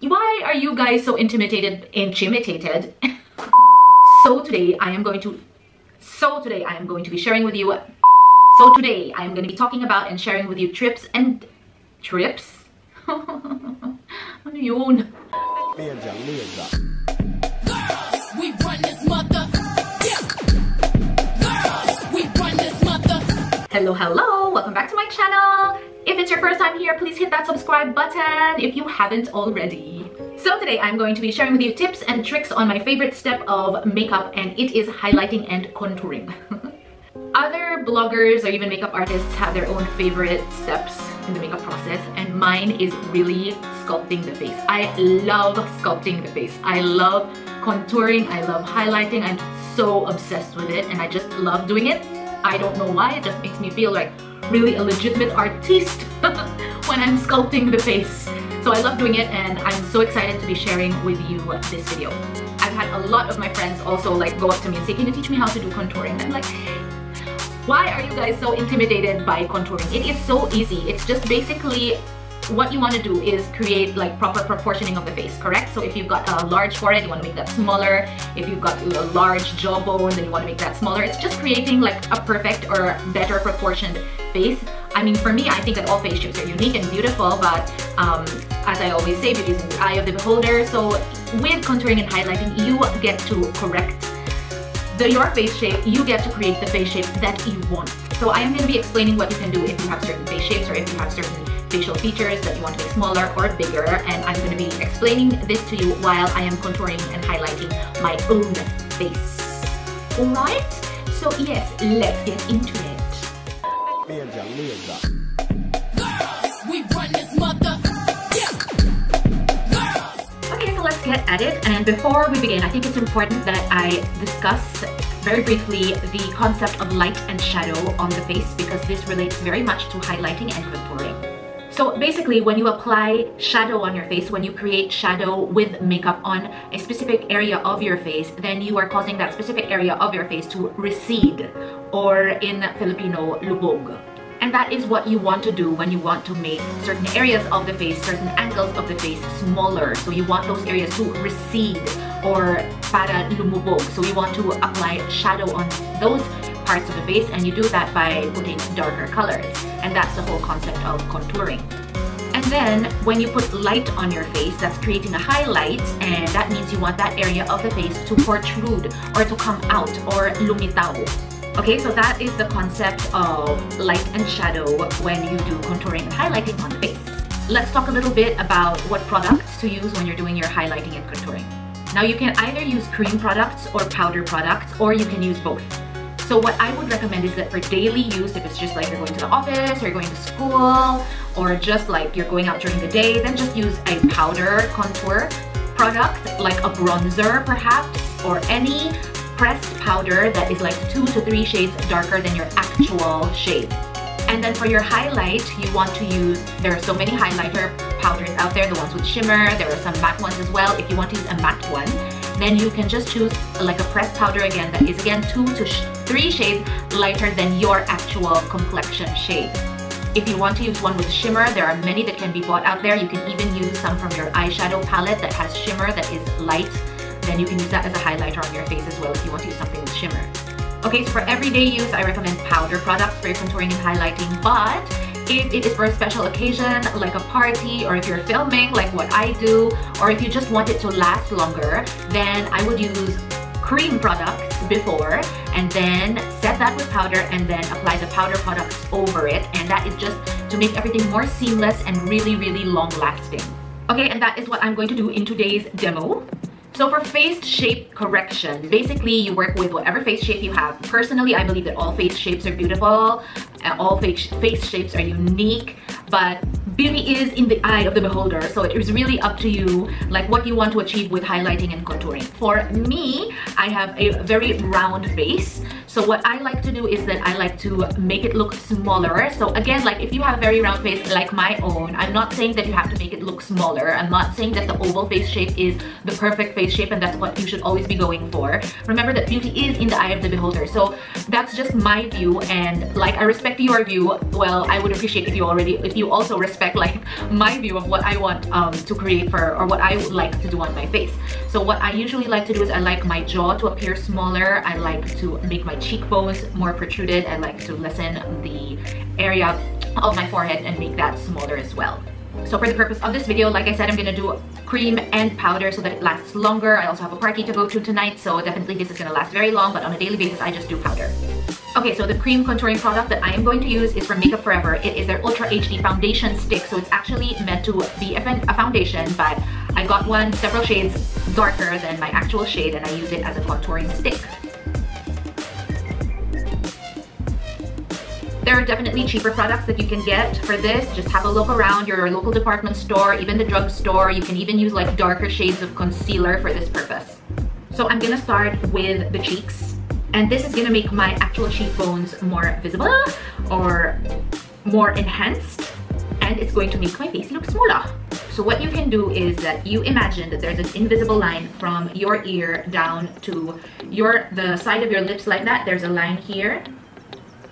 Why are you guys so intimidated? So today I am going to be sharing with you. So today I am going to be talking about and sharing with you trips. Ano yun? Girls, we run this mother. Yeah. Girls, we run this mother. Hello, welcome back to my channel. If it's your first time here, please hit that subscribe button if you haven't already. So today I'm going to be sharing with you tips and tricks on my favorite step of makeup, and it is highlighting and contouring. Other bloggers or even makeup artists have their own favorite steps in the makeup process, and mine is really sculpting the face. I love sculpting the face. I love contouring, I love highlighting. I'm so obsessed with it and I just love doing it. I don't know why, it just makes me feel like really a legitimate artist when I'm sculpting the face. So I love doing it, and I'm so excited to be sharing with you this video. I've had a lot of my friends also like go up to me and say, can you teach me how to do contouring? And I'm like, why are you guys so intimidated by contouring? It is so easy. It's just basically what you want to do is create like proper proportioning of the face, correct? So if you've got a large forehead, you want to make that smaller. If you've got a large jawbone, then you want to make that smaller. It's just creating like a perfect or better proportioned face. I mean, for me, I think that all face shapes are unique and beautiful, but as I always say, beauty is in the eye of the beholder. So with contouring and highlighting, you get to correct your face shape. You get to create the face shape that you want. So I am going to be explaining what you can do if you have certain face shapes or if you have certain facial features that you want to make smaller or bigger, and I'm going to be explaining this to you while I am contouring and highlighting my own face. Alright? So yes, let's get into it. Girls, we run this mother. Yeah. Girls. Okay, so let's get at it. And before we begin, I think it's important that I discuss very briefly the concept of light and shadow on the face, because this relates very much to highlighting and contouring. So basically, when you apply shadow on your face, when you create shadow with makeup on a specific area of your face, then you are causing that specific area of your face to recede, or in Filipino, lubog. And that is what you want to do when you want to make certain areas of the face, certain angles of the face smaller. So you want those areas to recede or para lumubog. So you want to apply shadow on those parts of the face, and you do that by putting darker colors. And that's the whole concept of contouring. And then when you put light on your face, that's creating a highlight, and that means you want that area of the face to protrude or to come out or lumitaw. Okay, so that is the concept of light and shadow when you do contouring and highlighting on the face. Let's talk a little bit about what products to use when you're doing your highlighting and contouring. Now you can either use cream products or powder products, or you can use both. So what I would recommend is that for daily use, if it's just like you're going to the office, or you're going to school, or just like you're going out during the day, then just use a powder contour product, like a bronzer perhaps, or any pressed powder that is like 2 to 3 shades darker than your actual shade. And then for your highlight, you want to use, there are so many highlighter powders out there, the ones with shimmer, there are some matte ones as well. If you want to use a matte one, then you can just choose like a pressed powder again that is again 2 to 3 shades lighter than your actual complexion shade. If you want to use one with shimmer, there are many that can be bought out there. You can even use some from your eyeshadow palette that has shimmer that is light. Then you can use that as a highlighter on your face as well if you want to use something with shimmer. Okay, so for everyday use, I recommend powder products for your contouring and highlighting, but if it is for a special occasion, like a party, or if you're filming, like what I do, or if you just want it to last longer, then I would use cream products before, and then set that with powder, and then apply the powder products over it, and that is just to make everything more seamless and really, really long-lasting. Okay, and that is what I'm going to do in today's demo. So for face shape correction, basically you work with whatever face shape you have. Personally, I believe that all face shapes are beautiful, all face shapes are unique, but beauty is in the eye of the beholder. So it is really up to you, like what you want to achieve with highlighting and contouring. For me, I have a very round face. So what I like to do is that I like to make it look smaller. So again, like if you have a very round face like my own, I'm not saying that you have to make it look smaller. I'm not saying that the oval face shape is the perfect face shape and that's what you should always be going for. Remember that beauty is in the eye of the beholder. So that's just my view, and like I respect your view. Well, I would appreciate if you also respect like my view of what I want to create for, or what I would like to do on my face. So what I usually like to do is I like my jaw to appear smaller. I like to make my cheekbones more protruded. I like to lessen the area of my forehead and make that smaller as well. So for the purpose of this video, like I said, I'm gonna do cream and powder so that it lasts longer. I also have a party to go to tonight, so definitely this is gonna last very long, but on a daily basis I just do powder. Okay, so the cream contouring product that I am going to use is from Makeup Forever. It is their Ultra HD foundation stick, so it's actually meant to be a foundation, but I got one several shades darker than my actual shade and I use it as a contouring stick. There are definitely cheaper products that you can get for this. Just have a look around your local department store, even the drugstore. You can even use like darker shades of concealer for this purpose. So I'm gonna start with the cheeks. And this is gonna make my actual cheekbones more visible or more enhanced. And it's going to make my face look smaller. So what you can do is that you imagine that there's an invisible line from your ear down to the side of your lips like that. There's a line here.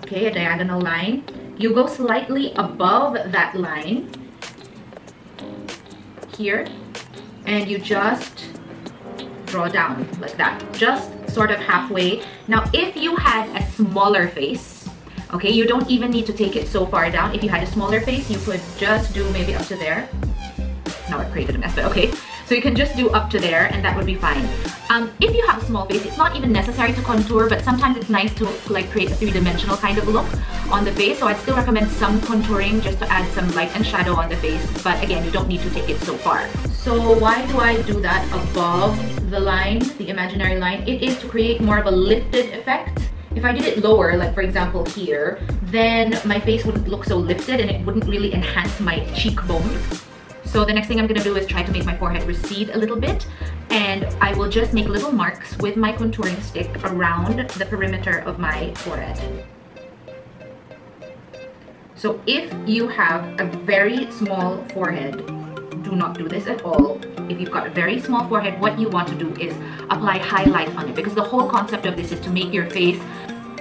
Okay, a diagonal line. You go slightly above that line here and you just draw down like that, just sort of halfway. Now if you had a smaller face, okay, you don't even need to take it so far down. If you had a smaller face, you could just do maybe up to there. Now I created a mess, but okay. So you can just do up to there and that would be fine. If you have a small face, it's not even necessary to contour, but sometimes it's nice to like create a three-dimensional kind of look on the face. So I'd still recommend some contouring just to add some light and shadow on the face. But again, you don't need to take it so far. So why do I do that above the line, the imaginary line? It is to create more of a lifted effect. If I did it lower, like for example here, then my face wouldn't look so lifted and it wouldn't really enhance my cheekbone. So the next thing I'm gonna do is try to make my forehead recede a little bit, and I will just make little marks with my contouring stick around the perimeter of my forehead. So if you have a very small forehead, do not do this at all. If you've got a very small forehead, what you want to do is apply highlight on it, because the whole concept of this is to make your face.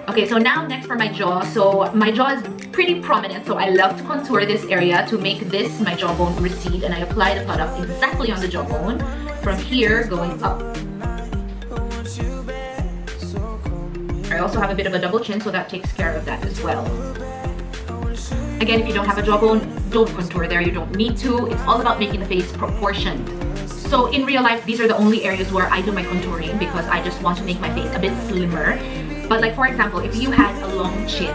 Okay, so now next for my jaw. So my jaw is pretty prominent, so I love to contour this area to make this, my jawbone, recede, and I apply the product exactly on the jawbone from here going up. I also have a bit of a double chin, so that takes care of that as well. Again, if you don't have a jawbone, don't contour there, you don't need to. It's all about making the face proportioned. So in real life, these are the only areas where I do my contouring because I just want to make my face a bit slimmer. But like for example, if you had a long chin,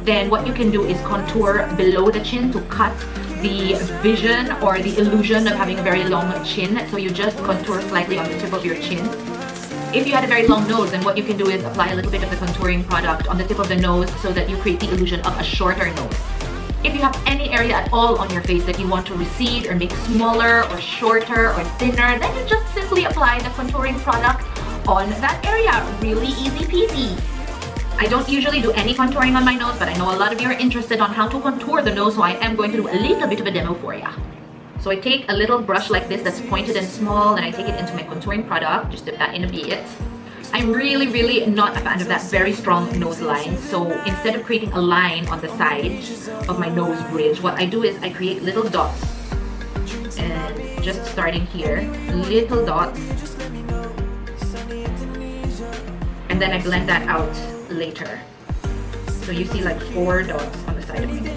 then what you can do is contour below the chin to cut the vision or the illusion of having a very long chin. So you just contour slightly on the tip of your chin. If you had a very long nose, then what you can do is apply a little bit of the contouring product on the tip of the nose so that you create the illusion of a shorter nose. If you have any area at all on your face that you want to recede or make smaller or shorter or thinner, then you just simply apply the contouring product on that area. Really easy peasy. I don't usually do any contouring on my nose, but I know a lot of you are interested on how to contour the nose, so I am going to do a little bit of a demo for you. So I take a little brush like this that's pointed and small, and I take it into my contouring product, just dip that in a bit. I'm really not a fan of that very strong nose line, so instead of creating a line on the side of my nose bridge, what I do is I create little dots. And just starting here, little dots. And then I blend that out later. So you see like 4 dots on the side of my nose.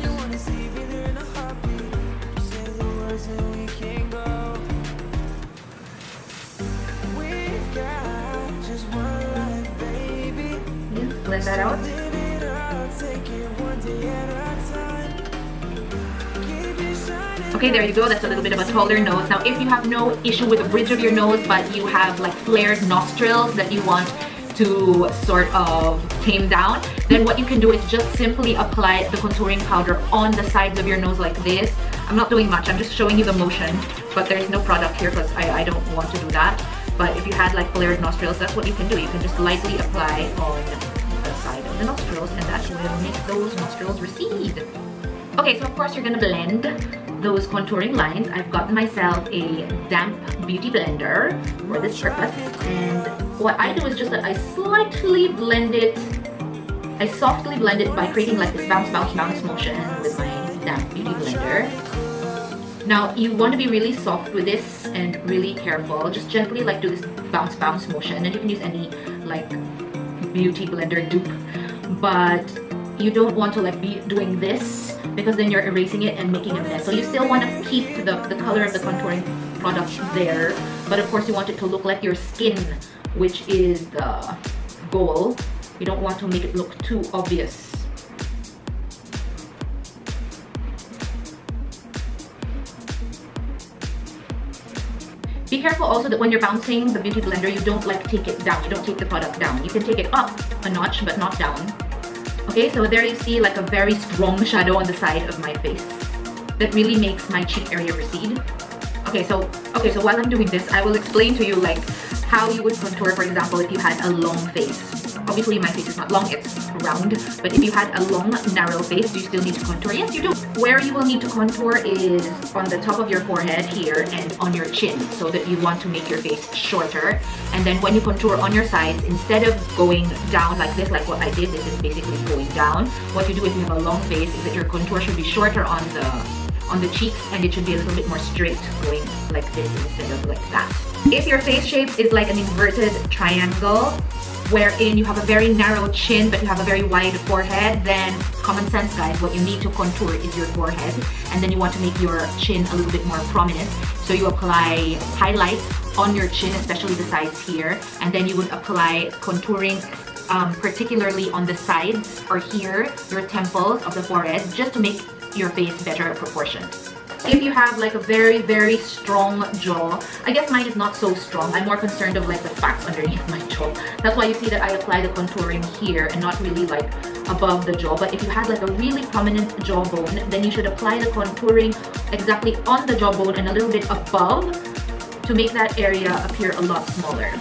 Blend that out. Okay, there you go. That's a little bit of a taller nose. Now, if you have no issue with the bridge of your nose, but you have like flared nostrils that you want to sort of tame down, then what you can do is just simply apply the contouring powder on the sides of your nose like this. I'm not doing much. I'm just showing you the motion, but there is no product here because I don't want to do that. But if you had like flared nostrils, that's what you can do. You can just lightly apply on the the nostrils, and that will make those nostrils recede. Okay, so of course you're gonna blend those contouring lines. I've gotten myself a damp beauty blender for this purpose, and what I do is just that I softly blend it by creating like this bounce motion with my damp beauty blender. Now you want to be really soft with this and really careful. Just gently like do this bounce motion, and you can use any like beauty blender dupe, but you don't want to like be doing this because then you're erasing it and making a mess. So you still want to keep the color of the contouring product there, but of course you want it to look like your skin, which is the goal. You don't want to make it look too obvious. Be careful also that when you're bouncing the beauty blender, you don't like take it down. You don't take the product down. You can take it up a notch, but not down. Okay, so there you see like a very strong shadow on the side of my face that really makes my cheek area recede. Okay, so while I'm doing this, I will explain to you like how you would contour, for example, if you had a long face. Obviously my face is not long, it's round, but if you had a long, narrow face, do you still need to contour? Yes, you do. Where you will need to contour is on the top of your forehead here and on your chin, so that you want to make your face shorter. And then when you contour on your sides, instead of going down like this, like what I did, this is basically going down. What you do if you have a long face is that your contour should be shorter on the cheeks, and it should be a little bit more straight, going like this instead of like that. If your face shape is like an inverted triangle, wherein you have a very narrow chin but you have a very wide forehead, then common sense guys, what you need to contour is your forehead, and then you want to make your chin a little bit more prominent. So you apply highlight on your chin, especially the sides here, and then you would apply contouring particularly on the sides or here, your temples of the forehead, just to make your face better proportioned. If you have like a very strong jaw, I guess mine is not so strong. I'm more concerned of like the fats underneath my jaw. That's why you see that I apply the contouring here and not really like above the jaw. But if you have like a really prominent jawbone, then you should apply the contouring exactly on the jawbone and a little bit above to make that area appear a lot smaller.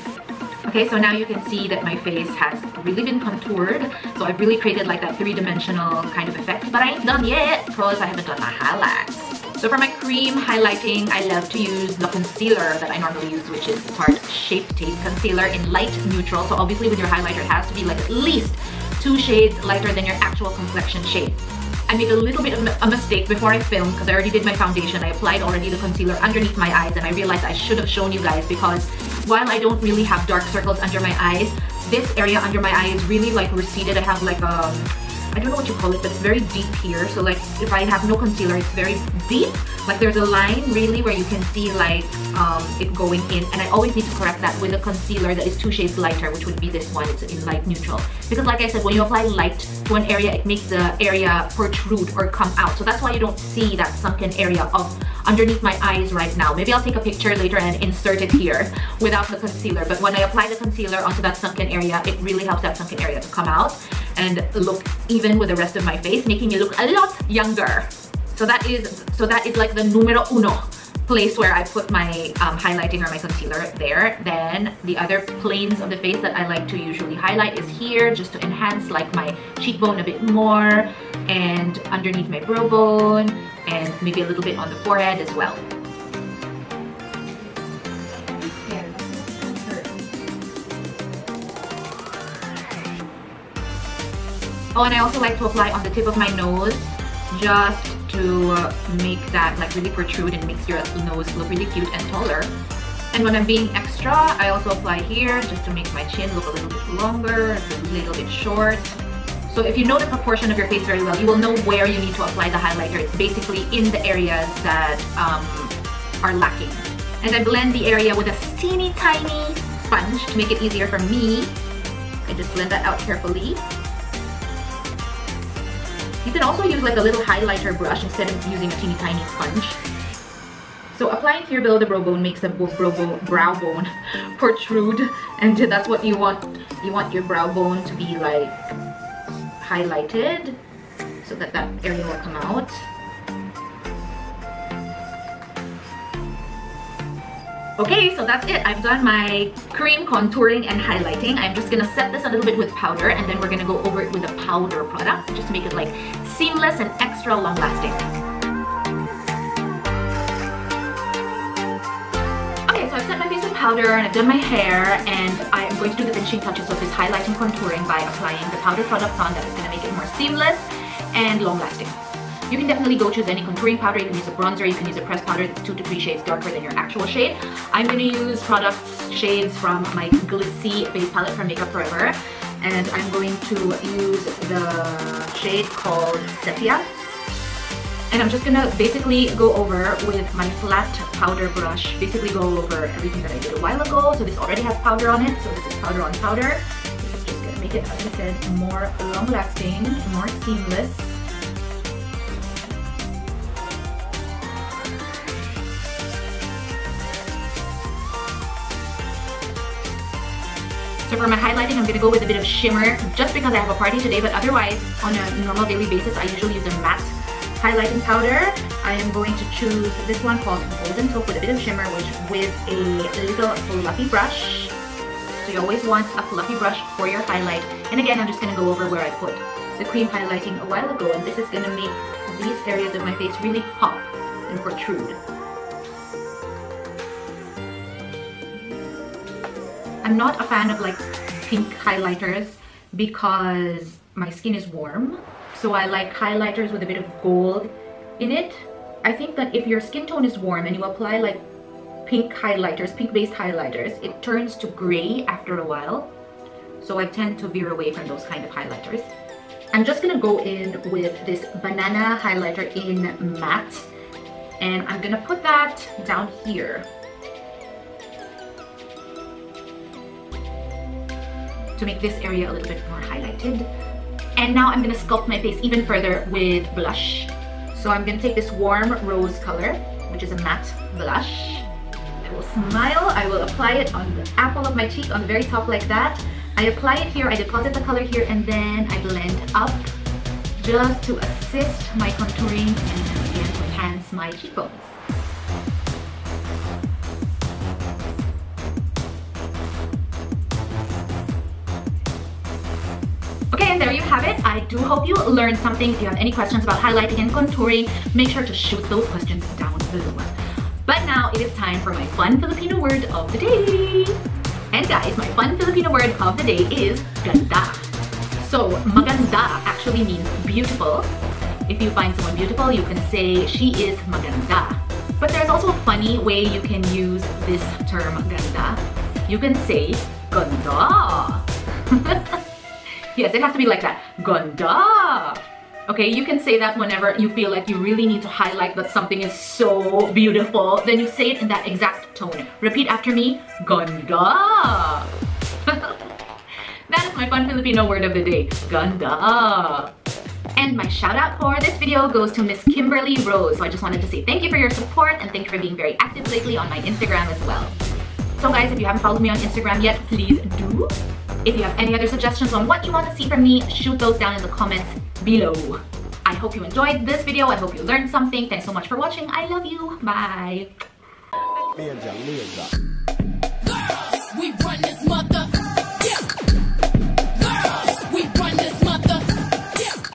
Okay, so now you can see that my face has really been contoured. So I've really created like that three-dimensional kind of effect, but I ain't done yet because I haven't done my highlights. So for my cream highlighting, I love to use the concealer that I normally use, which is Tarte Shape Tape Concealer in light neutral. So obviously with your highlighter, it has to be like at least 2 shades lighter than your actual complexion shade. I made a little bit of a mistake before I filmed because I already did my foundation. I applied already the concealer underneath my eyes, and I realized I should have shown you guys, because while I don't really have dark circles under my eyes, this area under my eye is really like receded. I have like I don't know what you call it, but it's very deep here. So like if I have no concealer, it's very deep. Like there's a line really where you can see like it going in, and I always need to correct that with a concealer that is 2 shades lighter, which would be this one. It's in light neutral. Because like I said, when you apply light to an area, it makes the area protrude or come out. So that's why you don't see that sunken area of underneath my eyes right now. Maybe I'll take a picture later and insert it here without the concealer. But when I apply the concealer onto that sunken area, it really helps that sunken area to come out and look even with the rest of my face, making it look a lot younger. So that is like the numero uno place where I put my highlighting or my concealer there. Then the other planes of the face that I like to usually highlight is here, just to enhance like my cheekbone a bit more, and underneath my brow bone, and maybe a little bit on the forehead as well. Oh, and I also like to apply on the tip of my nose, just to make that like really protrude and makes your nose look really cute and taller. And when I'm being extra, I also apply here just to make my chin look a little bit longer, a little bit short. So if you know the proportion of your face very well, you will know where you need to apply the highlighter. It's basically in the areas that are lacking. And I blend the area with a teeny tiny sponge to make it easier for me. I just blend that out carefully. You can also use like a little highlighter brush instead of using a teeny tiny sponge. So applying here below the brow bone makes the brow bone protrude, and that's what you want. You want your brow bone to be like highlighted so that that area will come out. Okay, so that's it. I've done my cream contouring and highlighting. I'm just gonna set this a little bit with powder, and then we're gonna go over it with a powder product just to make it like seamless and extra long lasting. Okay, so I've set my face with powder and I've done my hair, and I am going to do the finishing touches of this highlighting contouring by applying the powder product on. That is gonna make it more seamless and long lasting. You can definitely go choose any contouring powder. You can use a bronzer, you can use a pressed powder that's 2 to 3 shades darker than your actual shade. I'm going to use shades from my Glitzy face palette from Makeup Forever. And I'm going to use the shade called Sepia. And I'm just going to basically go over with my flat powder brush, basically go over everything that I did a while ago. So this already has powder on it, so this is powder on powder. This is just going to make it, as I said, more long lasting, more seamless. So for my highlighting, I'm going to go with a bit of shimmer just because I have a party today, but otherwise on a normal daily basis, I usually use a matte highlighting powder. I am going to choose this one called Golden Taupe with a bit of shimmer, which with a little fluffy brush. So you always want a fluffy brush for your highlight. And again, I'm just going to go over where I put the cream highlighting a while ago, and this is going to make these areas of my face really pop and protrude. I'm not a fan of like pink highlighters because my skin is warm. So I like highlighters with a bit of gold in it. I think that if your skin tone is warm and you apply like pink highlighters, pink-based highlighters, it turns to gray after a while. So I tend to veer away from those kind of highlighters. I'm just gonna go in with this banana highlighter in matte, and I'm gonna put that down here to make this area a little bit more highlighted. And now I'm gonna sculpt my face even further with blush. So I'm gonna take this warm rose color, which is a matte blush. I will smile, I will apply it on the apple of my cheek on the very top like that. I apply it here, I deposit the color here, and then I blend up just to assist my contouring and again to enhance my cheekbones. Okay, and there you have it. I do hope you learned something. If you have any questions about highlighting and contouring, make sure to shoot those questions down below. But now it is time for my fun Filipino word of the day. And guys, my fun Filipino word of the day is ganda. So, maganda actually means beautiful. If you find someone beautiful, you can say she is maganda. But there's also a funny way you can use this term ganda. You can say ganda. Yes, it has to be like that. Ganda. Okay, you can say that whenever you feel like you really need to highlight that something is so beautiful. Then you say it in that exact tone. Repeat after me. Ganda. That is my fun Filipino word of the day. Ganda. And my shout out for this video goes to Miss Kimberly Rose. So I just wanted to say thank you for your support and thank you for being very active lately on my Instagram as well. So guys, if you haven't followed me on Instagram yet, please do. If you have any other suggestions on what you want to see from me, shoot those down in the comments below. I hope you enjoyed this video. I hope you learned something. Thanks so much for watching. I love you. Bye.